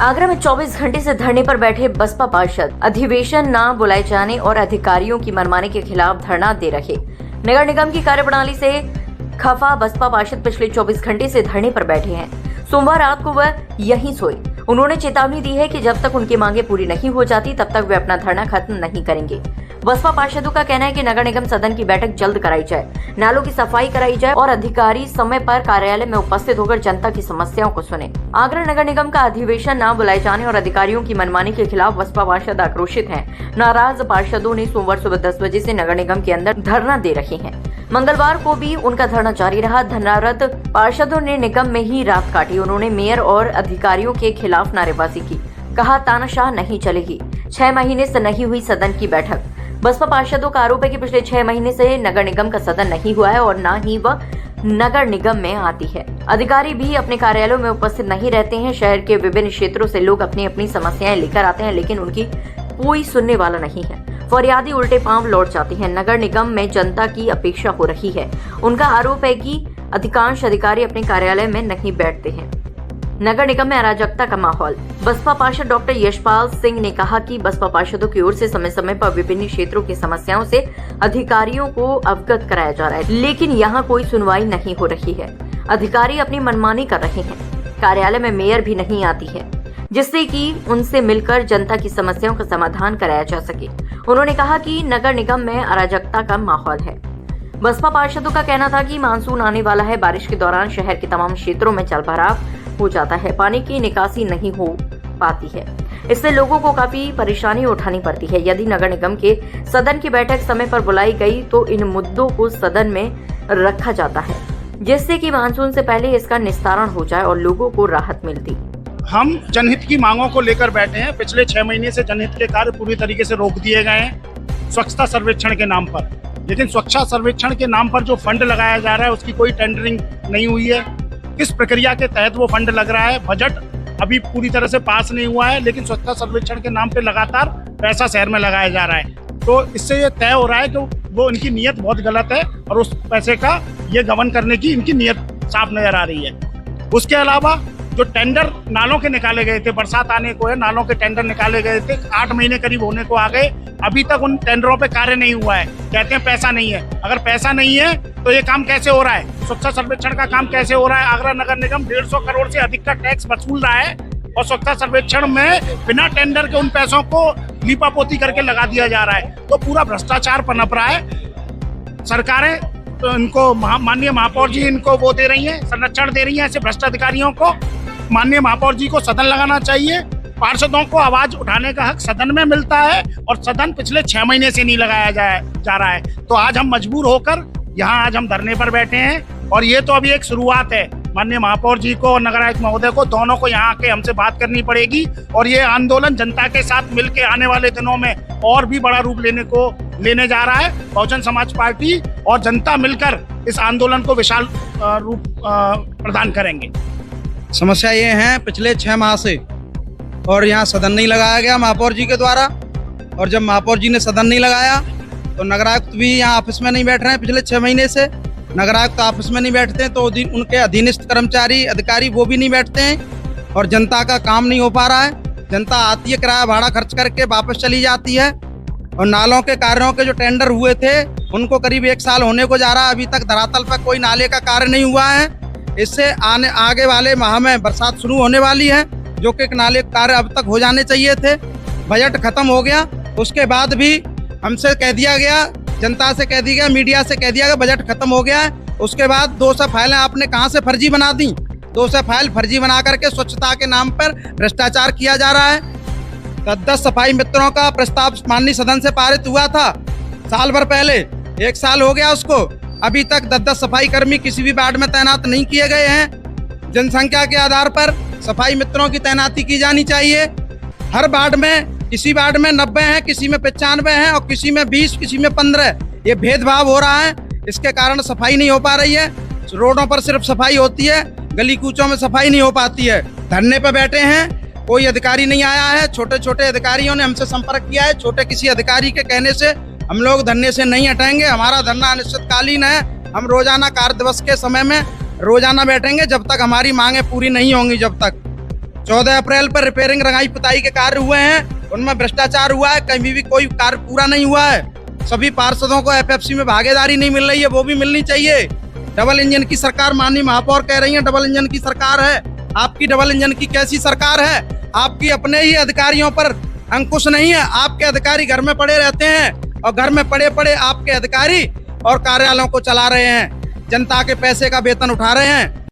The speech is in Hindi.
आगरा में 24 घंटे से धरने पर बैठे बसपा पार्षद अधिवेशन न बुलाए जाने और अधिकारियों की मनमानी के खिलाफ धरना दे रहे। नगर निगम की कार्यप्रणाली से खफा बसपा पार्षद पिछले 24 घंटे से धरने पर बैठे हैं। सोमवार रात को वह यहीं सोए। उन्होंने चेतावनी दी है कि जब तक उनकी मांगे पूरी नहीं हो जाती तब तक वे अपना धरना खत्म नहीं करेंगे। बसपा पार्षदों का कहना है कि नगर निगम सदन की बैठक जल्द कराई जाए, नालों की सफाई कराई जाए और अधिकारी समय पर कार्यालय में उपस्थित होकर जनता की समस्याओं को सुने। आगरा नगर निगम का अधिवेशन न बुलाए जाने और अधिकारियों की मनमानी के खिलाफ बसपा पार्षद आक्रोशित हैं। नाराज पार्षदों ने सोमवार सुबह 10 बजे से नगर निगम के अंदर धरना दे रहे हैं। मंगलवार को भी उनका धरना जारी रहा। धरनारत पार्षदों ने निगम में ही रात काटी। उन्होंने मेयर और अधिकारियों के खिलाफ नारेबाजी की। कहा, तानाशाह नहीं चलेगी। 6 महीने से नहीं हुई सदन की बैठक। बसपा पार्षदों का आरोप है कि पिछले 6 महीने से नगर निगम का सदन नहीं हुआ है और न ही वह नगर निगम में आती है। अधिकारी भी अपने कार्यालयों में उपस्थित नहीं रहते हैं। शहर के विभिन्न क्षेत्रों से लोग अपनी अपनी समस्याएं लेकर आते हैं, लेकिन उनकी कोई सुनने वाला नहीं है। फरियादी उल्टे पांव लौट जाती है। नगर निगम में जनता की अपेक्षा हो रही है। उनका आरोप है कि अधिकांश अधिकारी अपने कार्यालय में नहीं बैठते हैं। नगर निगम में अराजकता का माहौल। बसपा पार्षद डॉक्टर यशपाल सिंह ने कहा कि बसपा पार्षदों की ओर से समय समय पर विभिन्न क्षेत्रों की समस्याओं से अधिकारियों को अवगत कराया जा रहा है, लेकिन यहाँ कोई सुनवाई नहीं हो रही है। अधिकारी अपनी मनमानी कर रहे हैं। कार्यालय में मेयर भी नहीं आती है, जिससे कि उनसे मिलकर जनता की समस्याओं का समाधान कराया जा सके। उन्होंने कहा कि नगर निगम में अराजकता का माहौल है। बसपा पार्षदों का कहना था कि मानसून आने वाला है। बारिश के दौरान शहर के तमाम क्षेत्रों में जलभराव हो जाता है, पानी की निकासी नहीं हो पाती है। इससे लोगों को काफी परेशानी उठानी पड़ती है। यदि नगर निगम के सदन की बैठक समय पर बुलाई गई तो इन मुद्दों को सदन में रखा जाता है, जिससे कि मानसून से पहले इसका निस्तारण हो जाए और लोगों को राहत मिलती। हम जनहित की मांगों को लेकर बैठे हैं। पिछले 6 महीने से जनहित के कार्य पूरी तरीके से रोक दिए गए हैं स्वच्छता सर्वेक्षण के नाम पर। लेकिन स्वच्छता सर्वेक्षण के नाम पर जो फंड लगाया जा रहा है उसकी कोई टेंडरिंग नहीं हुई है। किस प्रक्रिया के तहत वो फंड लग रहा है, बजट अभी पूरी तरह से पास नहीं हुआ है, लेकिन स्वच्छता सर्वेक्षण के नाम पे लगातार पैसा शहर में लगाया जा रहा है। तो इससे ये तय हो रहा है कि वो इनकी नीयत बहुत गलत है और उस पैसे का ये गबन करने की इनकी नीयत साफ नजर आ रही है। उसके अलावा जो टेंडर नालों के निकाले गए थे, बरसात आने को है, नालों के टेंडर निकाले गए थे, 8 महीने करीब होने को आ गए, अभी तक उन टेंडरों पे कार्य नहीं हुआ है। कहते हैं पैसा नहीं है। अगर पैसा नहीं है तो ये काम कैसे हो रहा है? स्वच्छता सर्वेक्षण का काम कैसे हो रहा है? आगरा नगर निगम 150 करोड़ से अधिक का टैक्स वसूल रहा है और स्वच्छता सर्वेक्षण में बिना टेंडर के उन पैसों को लीपापोती करके लगा दिया जा रहा है। तो पूरा भ्रष्टाचार पनप रहा है। सरकारें तो इनको माननीय महापौर जी इनको वो दे रही हैं, संरक्षण दे रही हैं ऐसे भ्रष्ट अधिकारियों को। माननीय महापौर जी को सदन लगाना चाहिए। पार्षदों को आवाज उठाने का हक सदन में मिलता है और सदन पिछले 6 महीने से नहीं लगाया जा रहा है। तो आज हम मजबूर होकर यहाँ आज हम धरने पर बैठे हैं और ये तो अभी एक शुरुआत है। माननीय महापौर जी को और नगर आयुक्त महोदय को दोनों को यहाँ आके हमसे बात करनी पड़ेगी और ये आंदोलन जनता के साथ मिलकर आने वाले दिनों में और भी बड़ा रूप लेने जा रहा है। बहुजन समाज पार्टी और जनता मिलकर इस आंदोलन को विशाल रूप प्रदान करेंगे। समस्या ये है पिछले 6 माह से और यहाँ सदन नहीं लगाया गया महापौर जी के द्वारा, और जब महापौर जी ने सदन नहीं लगाया तो नगर आयुक्त भी यहाँ ऑफिस में नहीं बैठ रहे हैं। पिछले 6 महीने से नगर आयुक्त ऑफिस में नहीं बैठते हैं तो उनके अधीनस्थ कर्मचारी अधिकारी वो भी नहीं बैठते हैं और जनता का काम नहीं हो पा रहा है। जनता आती है, किराया भाड़ा खर्च करके वापस चली जाती है और नालों के कार्यों के जो टेंडर हुए थे उनको करीब 1 साल होने को जा रहा है, अभी तक धरातल पर कोई नाले का कार्य नहीं हुआ है। इससे आगे वाले माह में बरसात शुरू होने वाली है, जो कि नाले कार्य अब तक हो जाने चाहिए थे। बजट खत्म हो गया, उसके बाद भी हमसे कह दिया गया, जनता से कह दिया गया, मीडिया से कह दिया गया बजट खत्म हो गया है। उसके बाद 200 फाइलें आपने कहां से फर्जी बना दी? 200 फाइल फर्जी बना करके स्वच्छता के नाम पर भ्रष्टाचार किया जा रहा है। 10 सफाई मित्रों का प्रस्ताव माननीय सदन से पारित हुआ था साल भर पहले, 1 साल हो गया उसको, अभी तक 10 सफाई कर्मी किसी भी वार्ड में तैनात नहीं किए गए हैं। जनसंख्या के आधार पर सफाई मित्रों की तैनाती की जानी चाहिए। हर वार्ड में, किसी वार्ड में 90 हैं, किसी में 95 हैं और किसी में 20, किसी में 15। ये भेदभाव हो रहा है, इसके कारण सफाई नहीं हो पा रही है। रोडों पर सिर्फ सफाई होती है, गली कूचों में सफाई नहीं हो पाती है। धरने पर बैठे हैं, कोई अधिकारी नहीं आया है। छोटे छोटे अधिकारियों ने हमसे संपर्क किया है, छोटे किसी अधिकारी के कहने से हम लोग धरने से नहीं हटेंगे। हमारा धरना अनिश्चितकालीन है। हम रोजाना कार्य दिवस के समय में रोजाना बैठेंगे जब तक हमारी मांगे पूरी नहीं होंगी। जब तक 14 अप्रैल पर रिपेयरिंग रंगाई पुताई के कार्य हुए हैं, उनमें भ्रष्टाचार हुआ है, कहीं भी कोई कार्य पूरा नहीं हुआ है। सभी पार्षदों को एफएफसी में भागीदारी नहीं मिल रही है, वो भी मिलनी चाहिए। डबल इंजन की सरकार माननीय महापौर कह रही है डबल इंजन की सरकार है। आपकी डबल इंजन की कैसी सरकार है? आपकी अपने ही अधिकारियों पर अंकुश नहीं है। आपके अधिकारी घर में पड़े रहते हैं और घर में पड़े पड़े आपके अधिकारी और कार्यालयों को चला रहे हैं, जनता के पैसे का वेतन उठा रहे हैं।